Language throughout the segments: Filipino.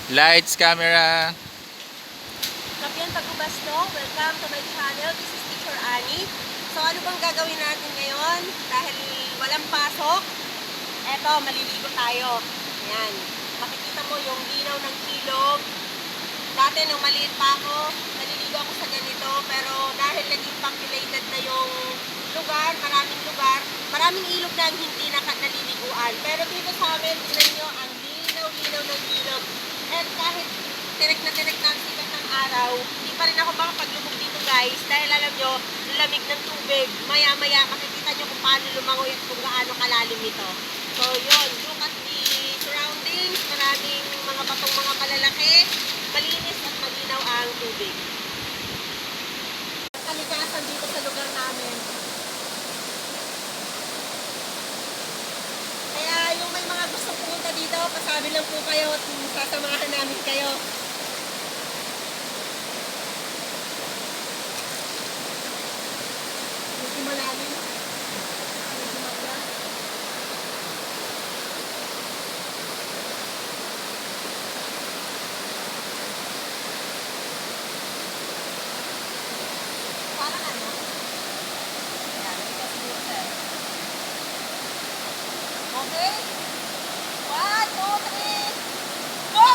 Lights, camera. Kapyan Pagubasto, welcome to my channel. This is Teacher Annie. So ano bang gagawin natin ngayon? Dahil walang pasok, eto, maliligo tayo. Ayan. Makikita mo yung linaw ng ilog. Dati nung maliit pa ako, naliligo ako sa ganito. Pero dahil naging populated na yung lugar, maraming ilog na hindi naliliguan. Pero dito sa amin, tingnan nyo, ang linaw-linaw ng ilog. And kahit tirik na ang sikat ng araw, hindi pa rin ako makapaglubog dito guys. Dahil alam nyo, lamig ng tubig. Maya-maya, makikita nyo kung paano lumangoy at kung gaano kalalim ito. So yun, look at the surroundings. Maraming mga batong mga malalaki. Malinis at malinaw ang tubig. Kalikasan dito sa lugar namin. Kaya yung may mga gustong pumunta dito, pasabi lang po kayo at sasamahan namin kayo. Medyo malalim. Medyo magla. Parang ano? Ayan, ito siguro sir. Okay? 1, 2, 3, go!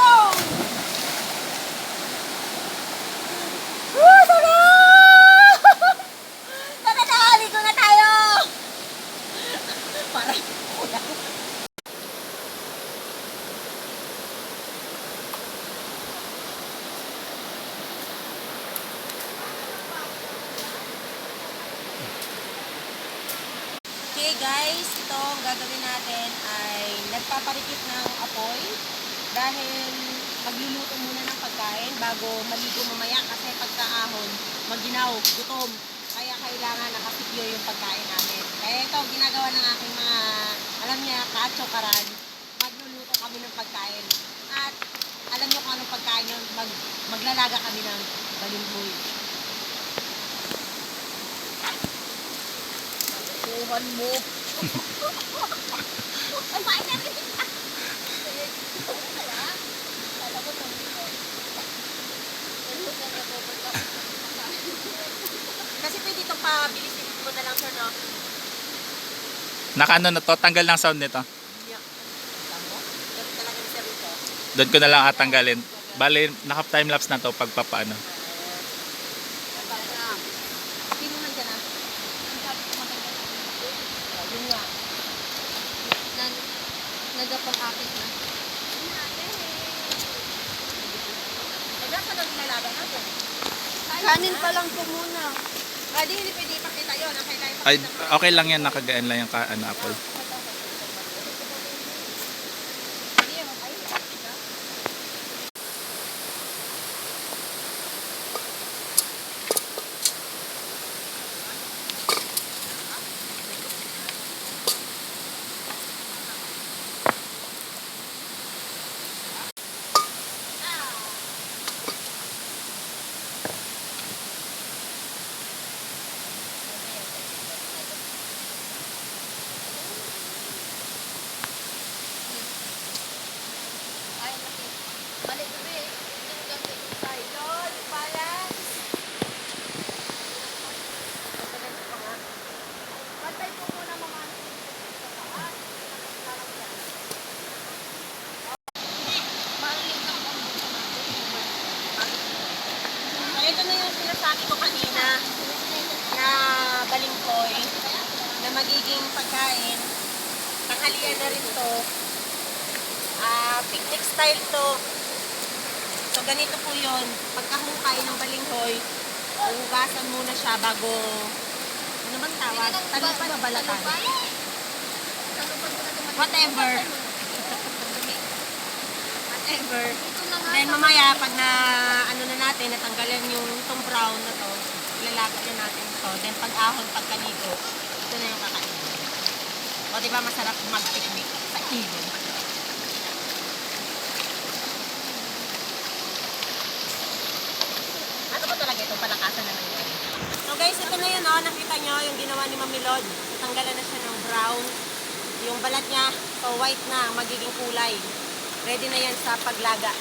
Woo! Sarap! Tara na, ligo na tayo! Parang kulang. Okay guys, ito ang gagawin natin ay nagpaparikit ng apoy dahil magluluto muna ng pagkain bago maligo mamaya kasi pagkaahon, maginaw, gutom. Kaya kailangan nakasecure yung pagkain namin. Kaya ito, ginagawa ng aking mga, alam niya, kaatsokaran, magluluto kami ng pagkain. At alam niyo kung anong pagkain yun, maglalaga kami ng balinghoy. Tuhan mo. Ay, pain na rin. Kasi pwede itong pabilisin mo na lang, sir, no? Nakaano na to? Tanggal ng sound nito. Yeah. Tama? Ganun talaga ni sir ito. Doon ko na lang atanggalin. Bale, naka-timelapse na to pagpapaano. Sino nandyan na? Ang sabi ko matanggal na. Yun nga. Nagapang-akit na. Eh, nasa nang ilalaga natin? Kanin pa lang po muna. Di, hindi pwede ipakita yun. Ang kailangan Ay, ipakita okay lang yan. Nakagaan lang yung apple. Ay, laki. Balik gabi. Yung gabi tayo. yun. Balance. Pantay po muna mga sa taas. Malit lang ang buto natin. Ay, ito na yung sinasabi ko kanina na balingkoy na magiging pagkain. Tanghalian na rin to. Picnic style to. So ganito po yun. Pagkahukay ng balinghoy, hugasan muna siya bago, ano bang tawag? Talupan o balatan? Whatever. Whatever. Then mamaya, pag na, ano na natin, natanggalan yung itong brown na to, ilalaga na natin ito. Then pag ahon, pag kanigo, ito na yung kakain. O diba masarap mag-picnic sa ilog. Ano ba talaga ito? Palakasan na lang. So guys, ito na yun, oh. Nakita nyo yung ginawa ni Mami Lod. Tanggalan na siya ng brown. Yung balat niya, so white na, magiging kulay. Ready na yan sa paglaga.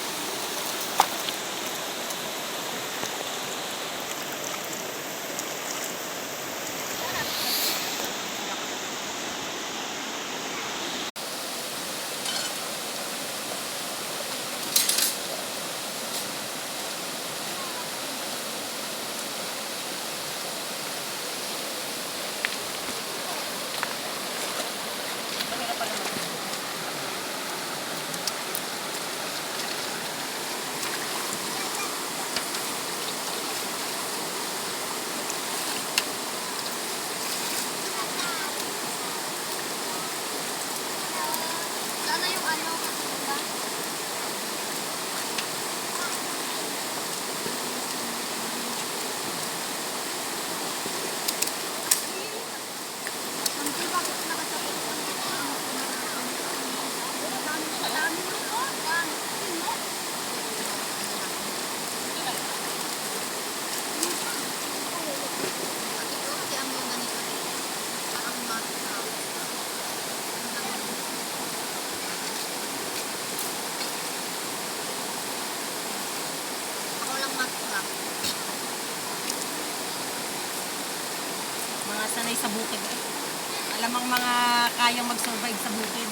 sanay sa bukid eh. Alam ang mga kayang mag-survive sa bukid.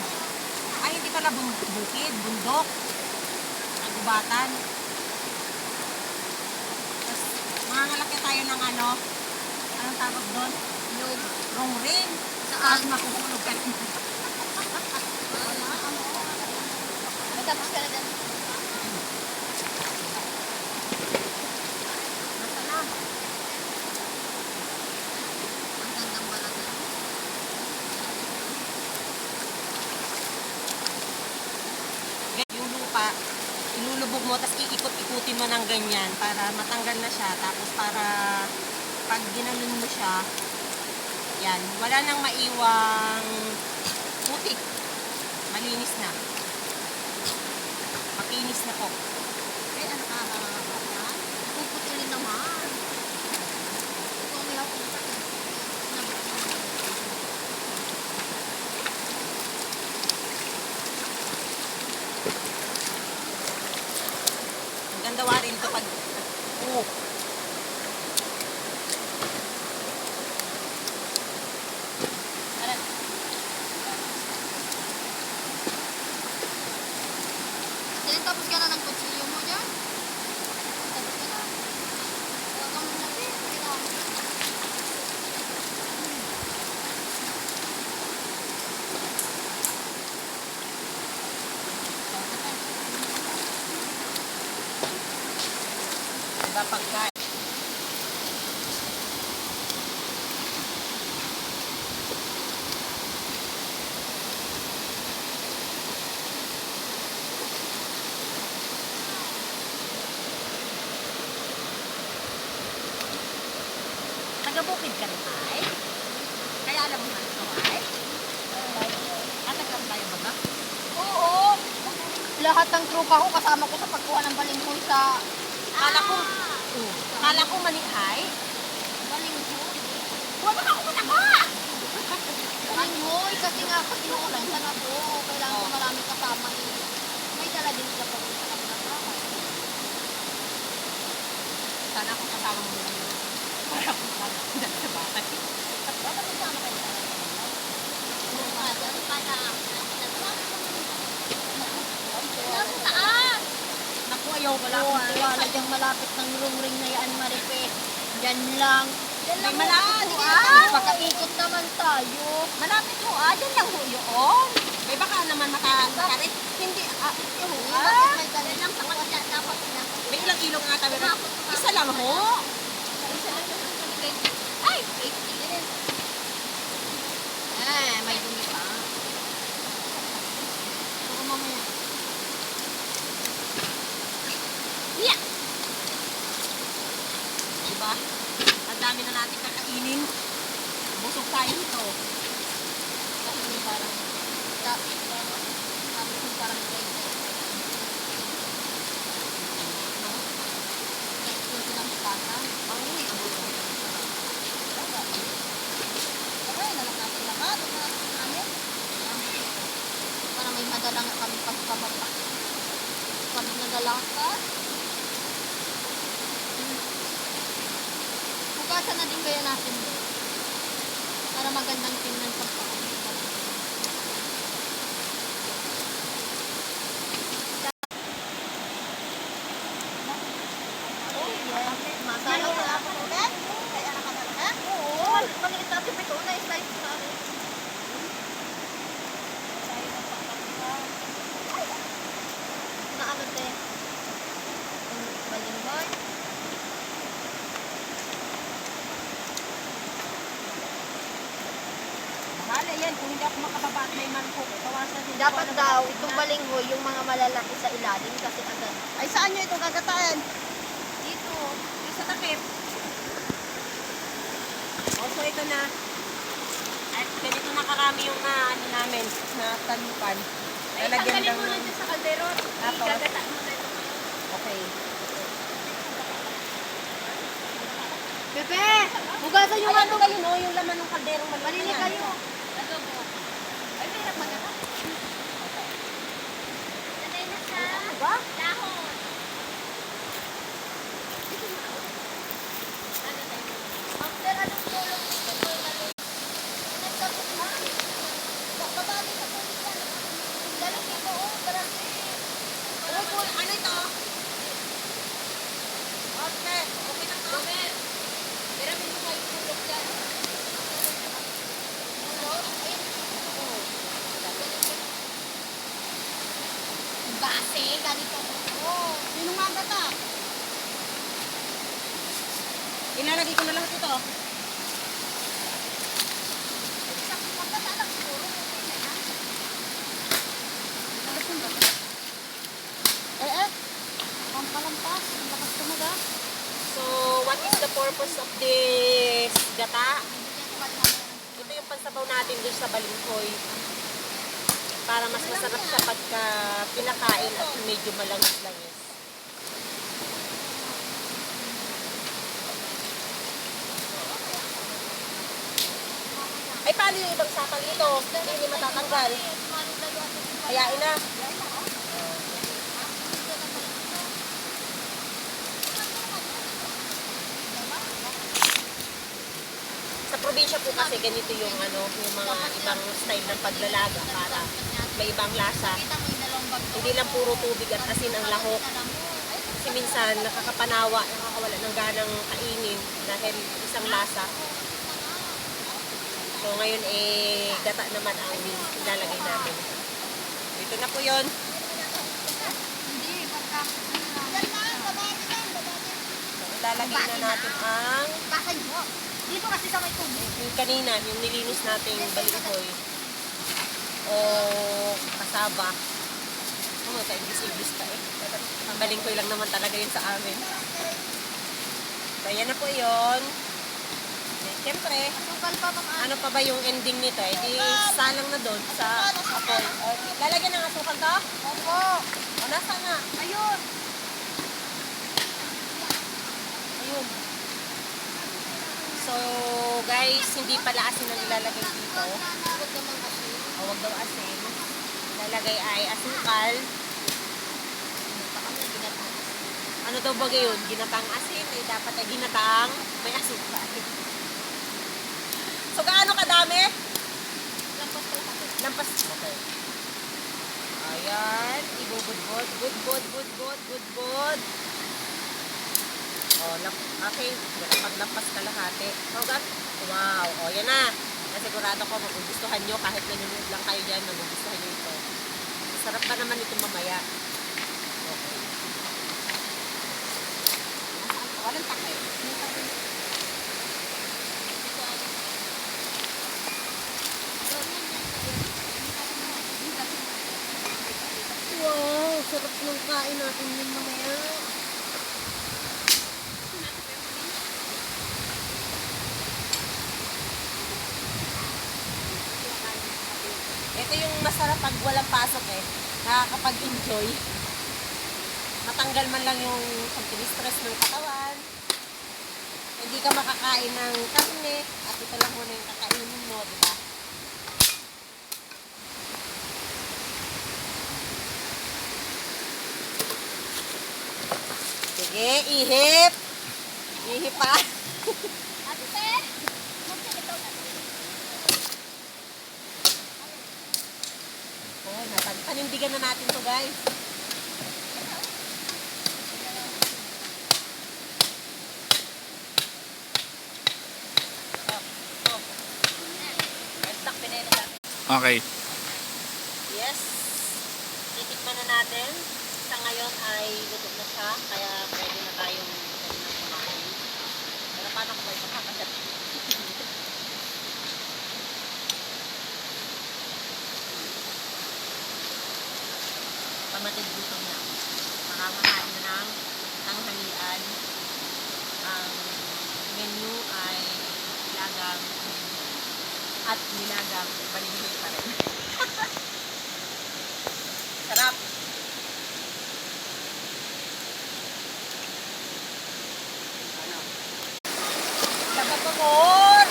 Ay, hindi pala bukid, bundok. Agubatan. Tapos, mangangalaki tayo ng ano, anong tawag doon? Yung Rong ring. Saan? Makukulog ka rin. matapos ka na dyan. Nasa na? Ang gandang balat na. Yung lupa, ilulubog mo, tapos iikot-ikutin mo ng ganyan para matanggal na siya. Tapos para pag ginanon mo siya, yan, wala nang maiwang putik. Malinis na. Makinis na po. Ay, ano ka? Puputulin naman. Kung may ako sa akin. Ang ganda wa rin ito pag... Oh. Then, tapos ka na ng kutsilyo mo dyan. Tapos ka na. Huwag kang nabi. Kailangan. Diba pagka... Taga-bukid ka rin, ay? Kaya alam mo na ito, ay? Taga-tayo ba ba? Oo. Lahat ng tropa ko kasama ko sa pagkuha ng balinghoy sa... Kala ko manihay. Balinghoy? Huwag mo ako mataba! Balinghoy kasi nga pag inuulan sa na po, kailangan ko maraming kasama eh. May dala din sila pag sa kabilang bahay. Sana ako kasama mo lang yun. Para ako magdala sa bahay. Dapat kasama kayo sa Nasa taas! Naku, ayaw wala Oo, akong wala diyang malapit ng rung-ring na yan, Maripe. Yan lang. May malapit po, yan. Pagkaikot naman tayo. Malapit ho, dyan lang ho yun. May baka naman makarit. Hindi, Bakit may dali lang sa kanila? Dapat na. May ilang ilong nga tayo. Isa lang ho. Ay! 80. May dumi pa. Baka mamaya. Yeah. Diba? Ang dami na natin kakainin. Busog tayo nito. Kasi may parang... Sabi ko parang guys. Yung pinakitasan. Ang uwi, ang busog. Okay, nalang natin lahat. Namin. Para may madala nga kami pagpapapa. Pag nadala ka. Hugasan na din kaya natin doon. Para magandang tingnan pagpapapa. Masalaw na ako ulit. Kaya nakadala. Oo. Maliit natin ito na slice na rin. Na ano te? Balinghoy. Bahala yan. Kung hindi ako makababa at may mangkok, tawasan din. Dapat daw, itong balinghoy, yung mga malalaki sa ilalim kasi agad. Ay, saan nyo ito gagataan? Dito. Yung sa takip. So ito na. At ganito na karami yung ano namin, na talupan. Lalagyan lang ng... sa kaldero. Tapos? Igagataan mo na ito. Okay. Pepe! Hugasan yung Yung ano kayo, no? Yung laman ng kalderong maliit na Malili yan. kayo. Adobo. Ay, may nagmagana. Sanay na sa Ba? dahon. Ano tayo? After anong tulong dito? Ilalagay ko na lahat ito. Pampalampas. Ang lakas tumaga. So, what is the purpose of this gata? Ito yung pansabaw natin doon sa balinghoy. Para mas masarap siya pagka pinakain at medyo malangis-langis. Ay, paano yung ibang sakal ito? Hindi matatanggal. Hayain na. Sa probinsya po kasi ganito yung yung mga ibang style ng paglalaga para may ibang lasa. Hindi lang puro tubig at asin ang lahok. Kasi minsan nakakapanawa, nakakawala ng ganang kainin dahil isang lasa. So ngayon gata naman ang ilalagay namin. Ito na po yun. So, ilalagay na natin ang Dito kasi sa may tubig. yung kanina, yung nilinis nating balinghoy o kasaba. Ka-English ka eh. Ang balinghoy lang naman talaga yun sa amin. So, yan na po yun. Siyempre, ano pa ba yung ending nito? Eh, di salang na doon sa apoy. Lalagyan ng asukal to? Opo. O, nasa na? Ayun. Ayun. So, guys, hindi pala asin ang ilalagay dito. Huwag naman kasi. O, wag daw asin. Ilalagay ay asukal. Ano daw ba yun? Ginataang asin. Eh, dapat ay ginataang may asukal. So, gaano kadami? Lampas pala kasi. Lampas. Okay. Ayan. Ibubudbud. Budbud, budbud, budbud. Oh, okay. Maglampas kalahati. Wow. Oh, yan na. Nasigurado ko magugustuhan nyo kahit nanonood lang kayo dyan, magugustuhan nyo ito. Sarap pa naman ito mamaya. Okay. Walang takay. Wow, sarap ng kain natin yun mamaya. Ito yung masarap pag walang pasok eh. Nakakapag-enjoy. Matanggal man lang yung pag-stress ng katawan. Hindi ka makakain ng karne at ito lang muna yung kakainin mo, di ba? Sige, ihip! Ihip pa! Ate Pe! Magsalitaw na. Oh, panindigan na natin to guys. Okay. Yes. Titikman na natin. Sa ngayon ay luto na siya. Kaya pwede na tayong kumain. Pero paano ko ba ito kakagat? Pamatid gutom na. Makakain na ng tanghalian. Ang menu ay nilagang at nilagang balinghoy pa rin. Sarap! Sarap amor!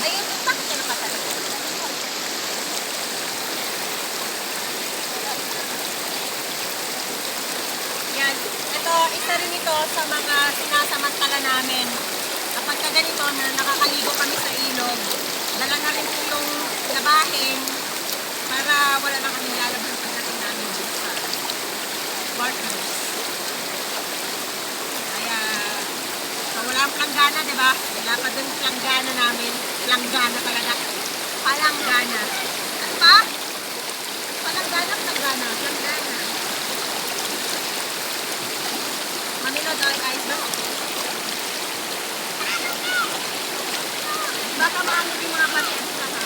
Ayun, bakit ka nakatalag? Yan. Ito, isa rin ito sa mga sinasamantala namin. Kapag ka ganito na nakakaligo kami sa ilog, dala na rin po yung labahin para wala na kami lalabas pagdating namin dito sa partners. Kaya, so wala ang planggana, di ba? Wala pa dun planggana namin. Planggana talaga. Palanggana. Ano ba? Palanggana, palanggana. Palanggana. Manila dahil ice ba? Baka maano yung mga pares na ha?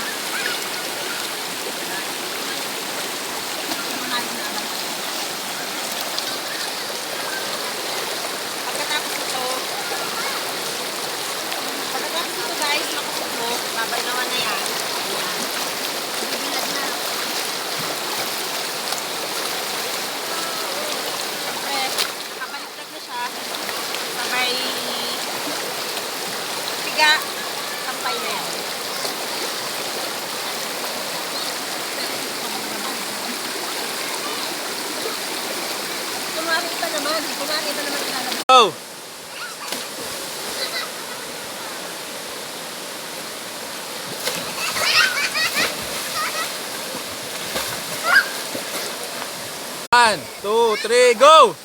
Mahal na ba? Pagkatapos ito guys, makasuklok. Babay naman na yan. Ayan. Bibilad na. Siyempre, nakabaliktad na siya. Sabay piga, sampay na yan. Kumari pa naman. Kumari pa naman ilalabas. Go! One, two, three, go!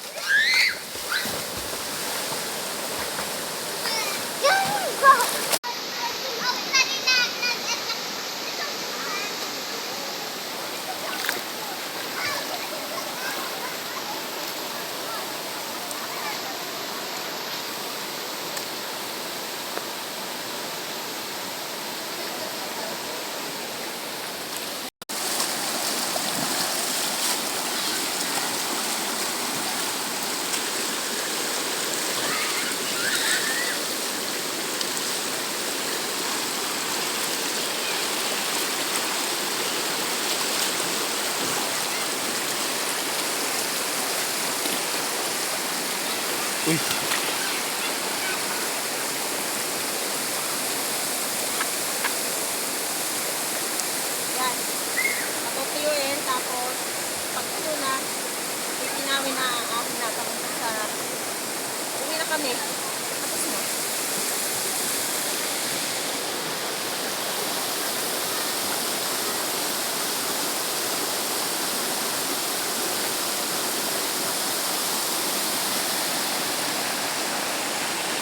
Uy! Yan. Matutuyuin, tapos pag tuyo na, itinawin na akin na tapos sa uwi na kami.